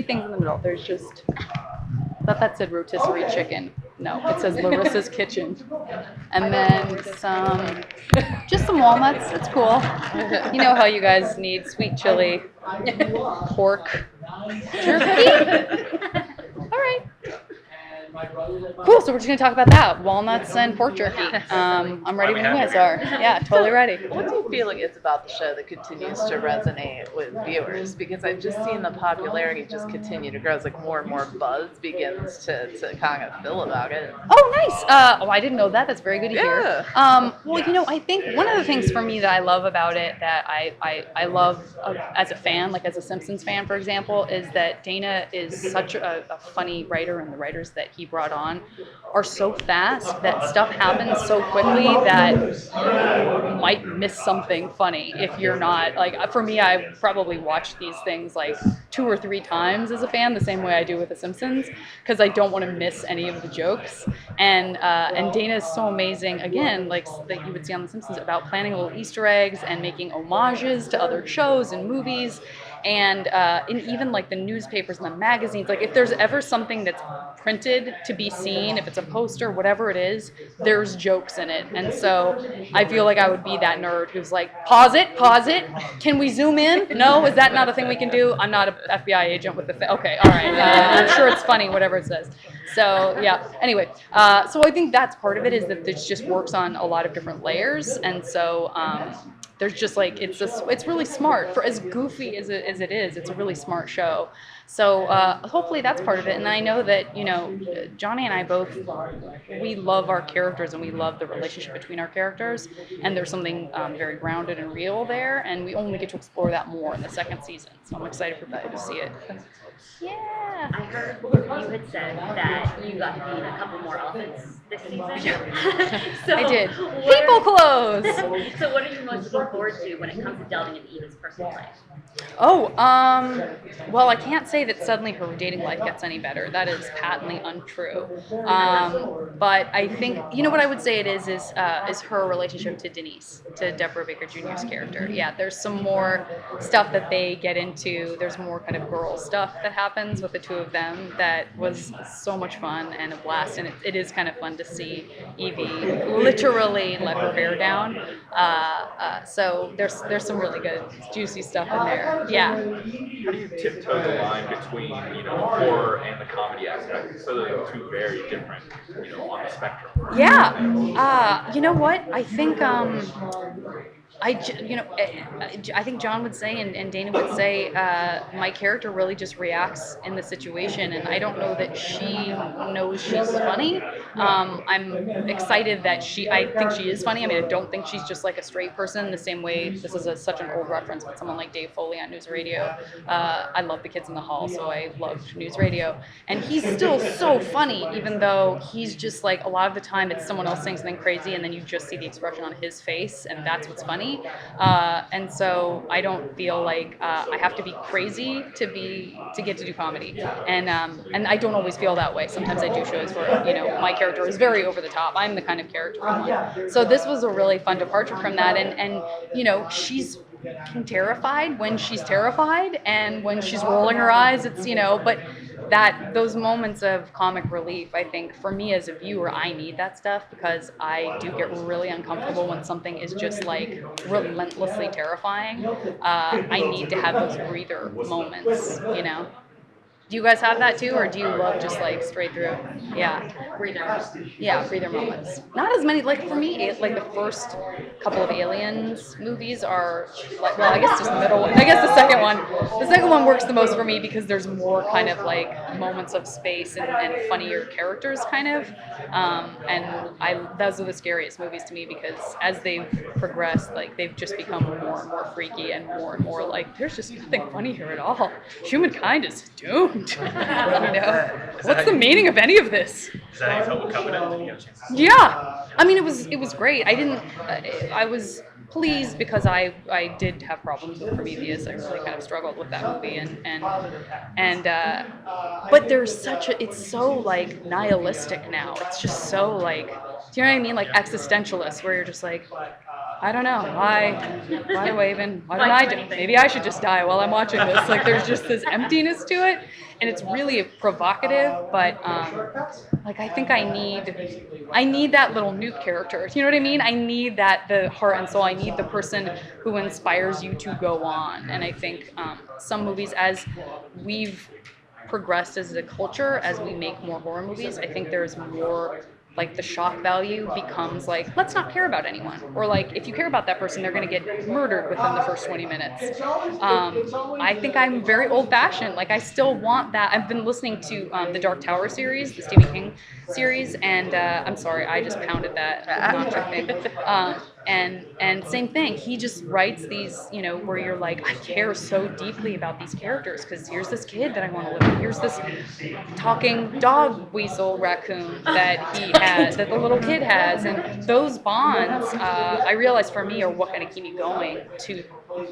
things in the middle. There's just, I thought that said rotisserie chicken. No, it says Larissa's Kitchen. And then just some walnuts. It's cool. You know how you guys need sweet chili, pork, jerky. All right. Cool, so we're just going to talk about that. Walnuts and pork jerky. I'm ready when you guys are. Yeah, totally ready. What do you feel like it's about the show that continues to resonate with viewers? Because I've just seen the popularity just continue to grow. It's like more and more buzz begins to kind of fill about it. Oh, nice. I didn't know that. That's very good to hear. Well, I think one of the things for me that I love about it, that I love as a fan, like as a Simpsons fan, for example, is that Dana is such a funny writer, and the writers that he brought on are so fast that stuff happens so quickly that you might miss something funny if you're not, like, for me, I probably watch these things like 2 or 3 times as a fan, the same way I do with The Simpsons, because I don't want to miss any of the jokes. And Dana is so amazing, again, like that you would see on The Simpsons, about planning little Easter eggs and making homages to other shows and movies. And even like the newspapers and the magazines, like if there's ever something that's printed to be seen, if it's a poster, whatever it is, there's jokes in it. And so I feel like I would be that nerd who's like, pause it, can we zoom in? No, is that not a thing we can do? I'm not an FBI agent with the, okay, all right, I'm sure it's funny, whatever it says. So yeah, anyway, so I think that's part of it, is that this just works on a lot of different layers. And so there's just like, it's really smart. For as goofy as it is, it's a really smart show. So hopefully that's part of it. And I know that, Johnny and I both, we love our characters and we love the relationship between our characters. And there's something very grounded and real there. And we only get to explore that more in the second season. So I'm excited for people to see it. Yeah. I heard you had said that you got to meet a couple more elephants this season. Yeah. So I did. People clothes! So what are you most looking forward to when it comes to delving into Eva's personal life? Oh, well, I can't say that suddenly her dating life gets any better. That is patently untrue. But I think, what I would say it is her relationship to Denise, to Deborah Baker Jr.'s character. Yeah, there's some more stuff that they get into. There's more kind of girl stuff that happens with the two of them that was so much fun and a blast. And it is kind of fun to see Evie literally let her hair down. So there's some really good, juicy stuff in there. Yeah. How do you tiptoe the line between, the horror and the comedy aspect? So they're two very different, on the spectrum. Yeah. You know what? I think I think John would say and Dana would say my character really just reacts in the situation, and I don't know that she knows she's funny. I'm excited that I think she is funny. I mean, I don't think she's just like a straight person the same way. This is such an old reference, but someone like Dave Foley on News Radio. I love The Kids in the Hall, so I love News Radio. And he's still so funny, even though he's just like, a lot of the time it's someone else saying something crazy and then you just see the expression on his face, and that's what's funny. And so I don't feel like I have to be crazy to get to do comedy, and I don't always feel that way. Sometimes I do shows where my character is very over the top. I'm the kind of character I want. So this was a really fun departure from that, and she's terrified when she's terrified, and when she's rolling her eyes, it's but those moments of comic relief, I think for me as a viewer, I need that stuff, because I do get really uncomfortable when something is just like relentlessly terrifying. I need to have those breather moments, Do you guys have that too, or do you love just like straight through? Yeah. Breather moments. Not as many, like for me, like the first couple of Aliens movies are like, well, I guess just the middle one. I guess the second one works the most for me, because there's more kind of like moments of space and funnier characters kind of. And those are the scariest movies to me, because as they've progressed, like they've just become more and more freaky and more like, there's just nothing funny here at all. Humankind is doomed. What's the meaning of any of this? Is that how you felt with Covenant? Did you get a chance to see it? Yeah, I mean, it was great. I was pleased, because I did have problems with Prometheus. I really kind of struggled with that movie, but it's so like nihilistic now. It's just so like, do you know what I mean? Like existentialist, where you're just like, I don't know. Why Waven? Why don't Why I do do? anything? Maybe I should just die while I'm watching this. Like there's just this emptiness to it, and it's really provocative. But like I think I need that little Newt character. You know what I mean? I need that the heart and soul. I need the person who inspires you to go on. And I think some movies, as we've progressed as a culture, as we make more horror movies, I think there's more like the shock value becomes like, let's not care about anyone. Or like, if you care about that person, they're going to get murdered within the first 20 minutes. I think I'm very old fashioned. Like, I still want that. I've been listening to the Dark Tower series, the Stephen King series, and I'm sorry, I just pounded that notch thing. And same thing. He just writes these, you know, where you're like, I care so deeply about these characters because here's this kid that I want to live with. Here's this talking dog weasel raccoon that he has, that the little kid has, and those bonds, I realize for me are what kind of keep me going to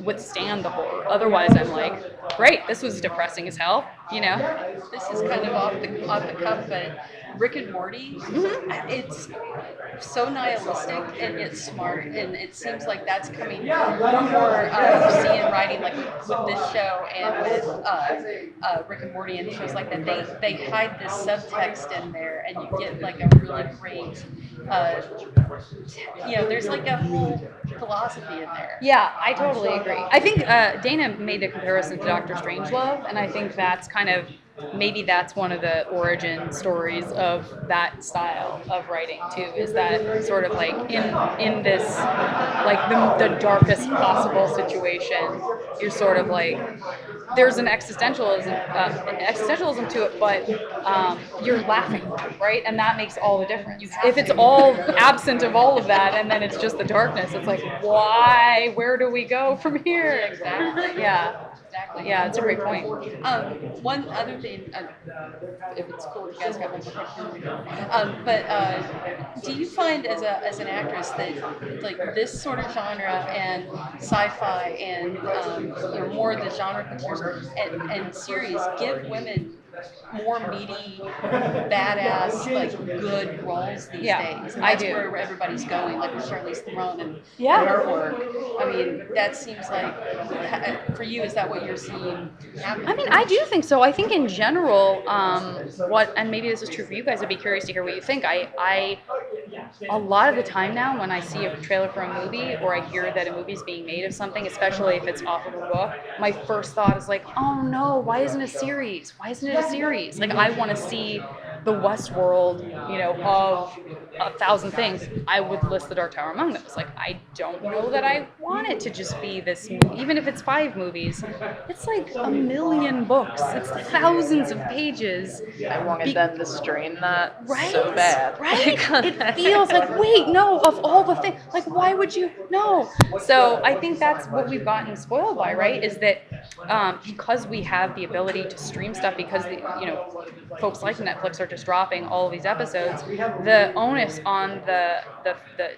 withstand the horror. Otherwise, I'm like, great, this was depressing as hell, you know. This is kind of off the cuff, but Rick and Morty, it's so nihilistic and yet smart, and it seems like that's coming more and more. You see in writing, like with this show and with Rick and Morty and shows like that, they hide this subtext in there, and you get like a really great. There's like a whole philosophy in there. Yeah, I totally agree. I think Dana made a comparison to Doctor Strangelove, and I think that's kind of maybe that's one of the origin stories of that style of writing too. Is that sort of like in this like the darkest possible situation, you're sort of like there's an existentialism to it, but you're laughing, right? And that makes all the difference. If it's all absent of all of that, and then it's just the darkness, it's like, why? Where do we go from here? Exactly. Yeah. Exactly. Yeah, it's a great point. One other thing, if it's cool, if you guys got one more question. But do you find as an actress that like this sort of genre and sci-fi and more the genre pictures and series give women more meaty, badass, like good roles these days? And I that's do. where everybody's going, like with Charlize Theron and Yeah. her work. I mean, that seems like for you, is that what you're seeing happen? I mean, I do think so. I think in general, and maybe this is true for you guys, I'd be curious to hear what you think. I a lot of the time now when I see a trailer for a movie or I hear that a movie's being made of something, especially if it's off of a book, my first thought is like, oh no, why isn't it a series? Why isn't it a series? Like, I want to see the Westworld, of 1,000 things. I would list the Dark Tower among them. It's like, I don't know that I want it to just be this, even if it's 5 movies, it's like 1,000,000 books. It's thousands of pages. I wanted them to strain that Right? so bad. Right? It feels like, wait, no, of all the things, like, why would you? No. So I think that's what we've gotten spoiled by, right? Is that because we have the ability to stream stuff, because folks like Netflix are just dropping all of these episodes, the onus on the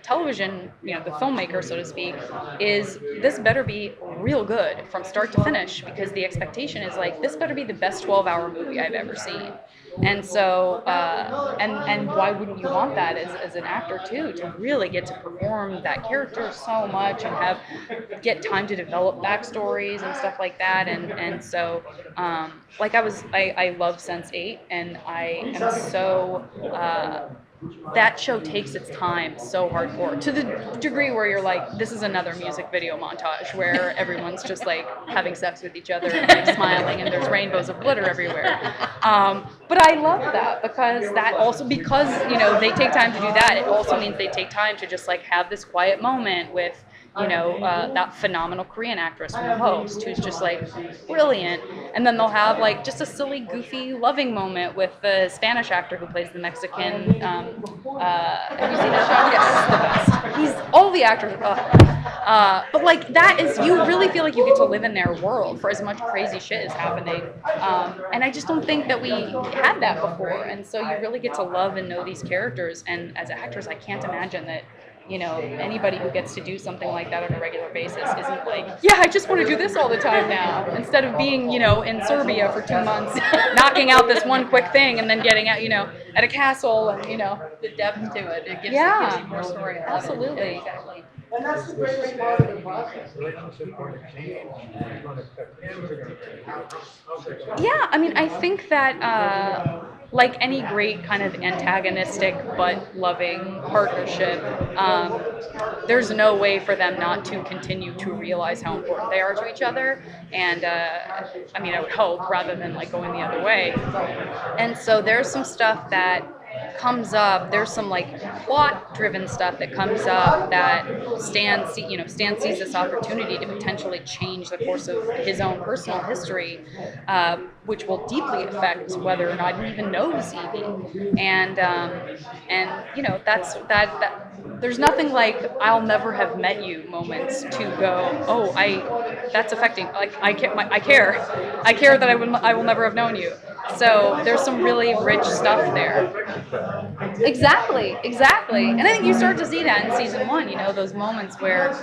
television, the filmmaker, so to speak, is this better be real good from start to finish, because the expectation is like, this better be the best 12-hour movie I've ever seen. And so, and why wouldn't you want that as an actor too, to really get to perform that character so much and get time to develop backstories and stuff like that. And so, I love Sense8, and I am so, that show takes its time so hardcore, to the degree where you're like, this is another music video montage where everyone's just like having sex with each other and like smiling, and there's rainbows of glitter everywhere. But I love that because they take time to do that. It also means they take time to just like have this quiet moment with that phenomenal Korean actress from the host, who's just like brilliant, and then they'll have like just a silly, goofy, loving moment with the Spanish actor who plays the Mexican. Have you seen that show? Yes, the best. He's all the actors. But like that is, you really feel like you get to live in their world for as much crazy shit is happening, and I just don't think that we had that before, and so you really get to love and know these characters. And as actors, I can't imagine that anybody who gets to do something like that on a regular basis isn't like, yeah, I just want to do this all the time now, instead of being, in Serbia for 2 months, knocking out this one quick thing and then getting out, at a castle and, The depth to it. It gives you more story. I love it. Absolutely. Exactly. And that's the greatest part of the process. Relationship going to change. It's going to affect him. It's going to affect Yeah, I mean, I think that like any great kind of antagonistic but loving partnership, there's no way for them not to continue to realize how important they are to each other. And I mean, I would hope rather than like going the other way. And so there's some stuff that comes up. There's some like plot-driven stuff that comes up that Stan sees this opportunity to potentially change the course of his own personal history, which will deeply affect whether or not he even knows Evie. And that's that. There's nothing like "I'll never have met you" moments to go, oh, that's affecting. Like I care that I will never have known you. So there's some really rich stuff there. Exactly. And I think you start to see that in season one, those moments where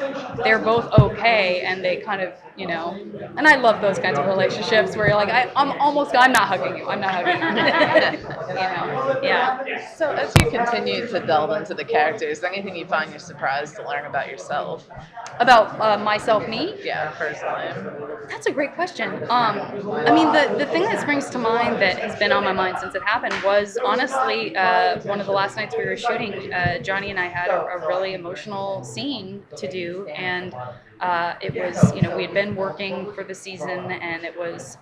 they're both okay and they kind of, and I love those kinds of relationships where you're like, I'm not hugging you. I'm not hugging you. Yeah. So as you continue to delve into the characters, is there anything you find you're surprised to learn about yourself? About myself, me? Yeah, personally. That's a great question. I mean, the thing that springs to mind that has been on my mind since it happened was honestly one of the last nights we were shooting. Johnny and I had a really emotional scene to do, and it was, we had been working for the season, and it was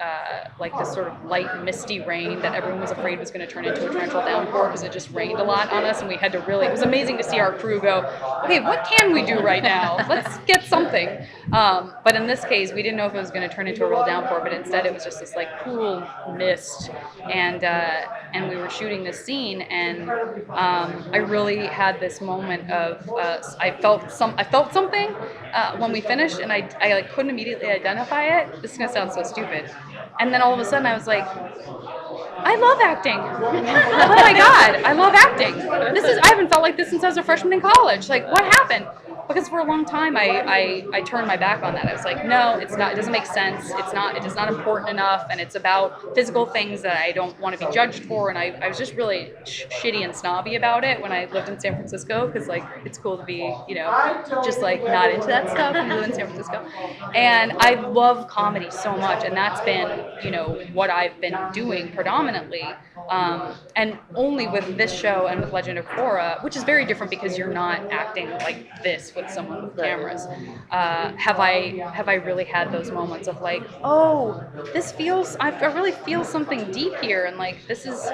like this sort of light, misty rain that everyone was afraid was going to turn into a torrential downpour because it just rained a lot on us, and we had to really. It was amazing to see our crew go, okay, what can we do right now? Let's get something. But in this case, we didn't know if it was going to turn into a real downpour, but instead it was just this like cool mist, and we were shooting this scene, and I really had this moment of I felt something when we finished, and I like couldn't immediately identify it. This is gonna sound so stupid, and then all of a sudden I was like, I love acting. Oh my God, I love acting. I haven't felt like this since I was a freshman in college. Like, what happened? Because for a long time I turned my back on that. I was like, no, it's not. It doesn't make sense. It is not important enough, and it's about physical things that I don't want to be judged for. And I was just really shitty and snobby about it when I lived in San Francisco, because like it's cool to be just like not into that stuff when you live in San Francisco. And I love comedy so much, and that's been what I've been doing predominantly. And only with this show and with Legend of Korra, which is very different because you're not acting like this with someone with cameras, have I really had those moments of like, oh, I really feel something deep here, and like this is,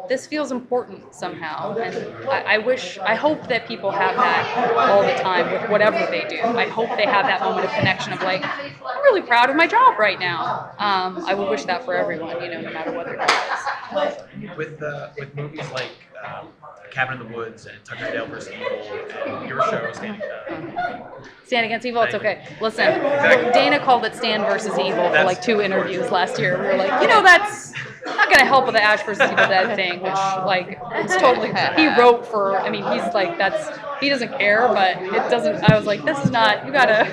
this feels important somehow. And I hope that people have that all the time with whatever they do. I hope they have that moment of connection of like, I'm really proud of my job right now. I would wish that for everyone, no matter what their job is. With movies like Cabin in the Woods and Tucker and Dale vs. Evil and your show Stand Against Evil, it's okay. Listen, Dana called it Stand versus Evil for like 2 interviews last year. We were like, that's not going to help with the Ash versus Evil Dead thing, which like it's totally. He wrote for. I mean, he's like he doesn't care, but it doesn't. I was like, this is not. You gotta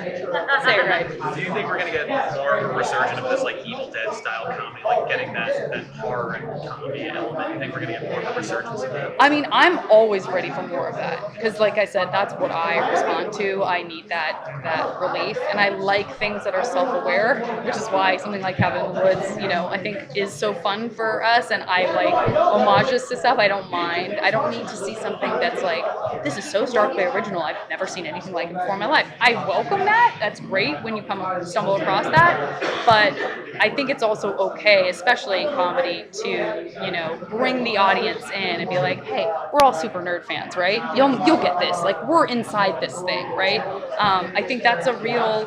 say it right. Do you think we're gonna get more of a resurgence of this like Evil Dead style comedy, like getting that horror and comedy element? Do you think we're gonna get more of a resurgence of that? I mean, I'm always ready for more of that because, like I said, that's what I respond to. I need that relief, and I like things that are self-aware, which is why something like Cabin in the Woods, I think is so fun for us, and I like homages to stuff. I don't mind. I don't need to see something that's like, this is so starkly original. I've never seen anything like it before in my life. I welcome that. That's great when you stumble across that, but I think it's also okay, especially in comedy, to bring the audience in and be like, hey, we're all super nerd fans, right? You'll get this. Like, we're inside this thing, right? I think that's a real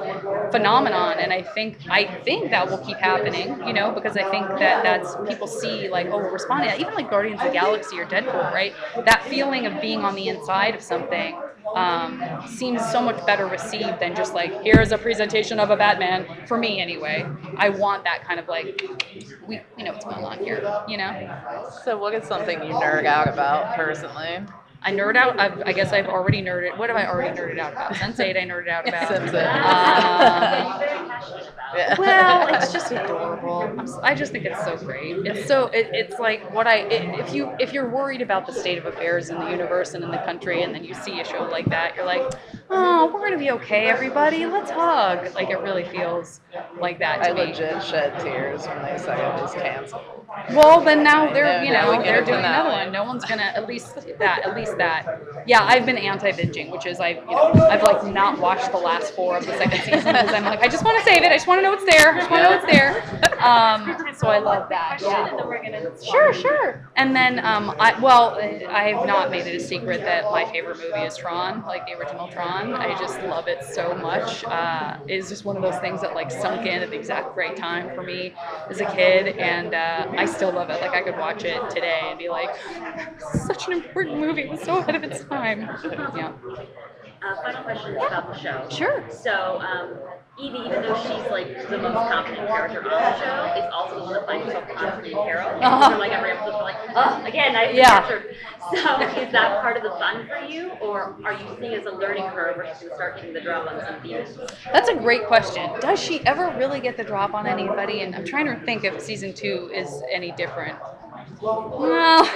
phenomenon, and I think that will keep happening, because I think that's people see like, oh, we're responding to that. Even like Guardians of the Galaxy or Deadpool, right? That feeling of being on the inside of something seems so much better received than just like, here's a presentation of a Batman, for me anyway. I want that kind of like, we know what's going on here, So what is something you nerd out about personally? I nerd out. I guess I've already nerded. What have I already nerded out about? Sense8 I nerded out about. Well, it's just adorable. I just think it's so great. It's like if you're worried about the state of affairs in the universe and in the country, and then you see a show like that, you're like, oh, we're gonna be okay, everybody. Let's hug. Like it really feels like that to I me. legit shed tears when they said it was canceled. Well, then now they're, No, now we get they're a doing another finale. one. No one's gonna, at least that. Yeah, I've been anti-binging, which is I've like not watched the last 4 of the second season because I'm like, I just want to save it. I just want to know it's there. I just want to know it's there. So I love that. Question, Yeah. and then we're gonna Sure. And then, I have not made it a secret that my favorite movie is Tron, like the original Tron. I just love it so much. It's just one of those things that like sunk in at the exact right time for me as a kid, and I still love it. Like I could watch it today and be like, such an important movie. It was so ahead of its time. Yeah. Final question is about the show. Sure. So, Evie, even though she's like the most confident character on the show, is also the one that finds herself constantly in peril. Uh-huh. So, like every episode, we're like, oh, again, I've been Yeah. captured. So, is that part of the fun for you, or are you seeing it as a learning curve where she's gonna start getting the drop on some demons? That's a great question. Does she ever really get the drop on anybody? And I'm trying to think if season 2 is any different. Well,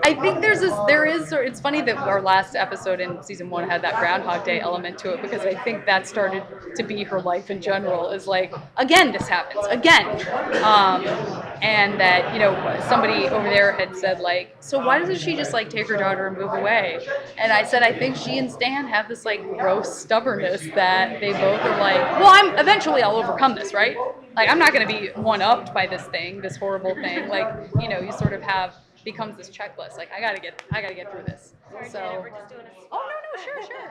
I think it's funny that our last episode in season 1 had that Groundhog Day element to it, because I think that started to be her life in general, is like, again, this happens, again. And that, somebody over there had said like, so why doesn't she just like take her daughter and move away? And I said, I think she and Stan have this like gross stubbornness that they both are like, well, eventually I'll overcome this, right? Like, I'm not going to be one-upped by this thing, this horrible thing. Like, you sort of becomes this checklist. Like, I gotta get through this. Sorry, So, Janet, we're just doing a oh, no, sure.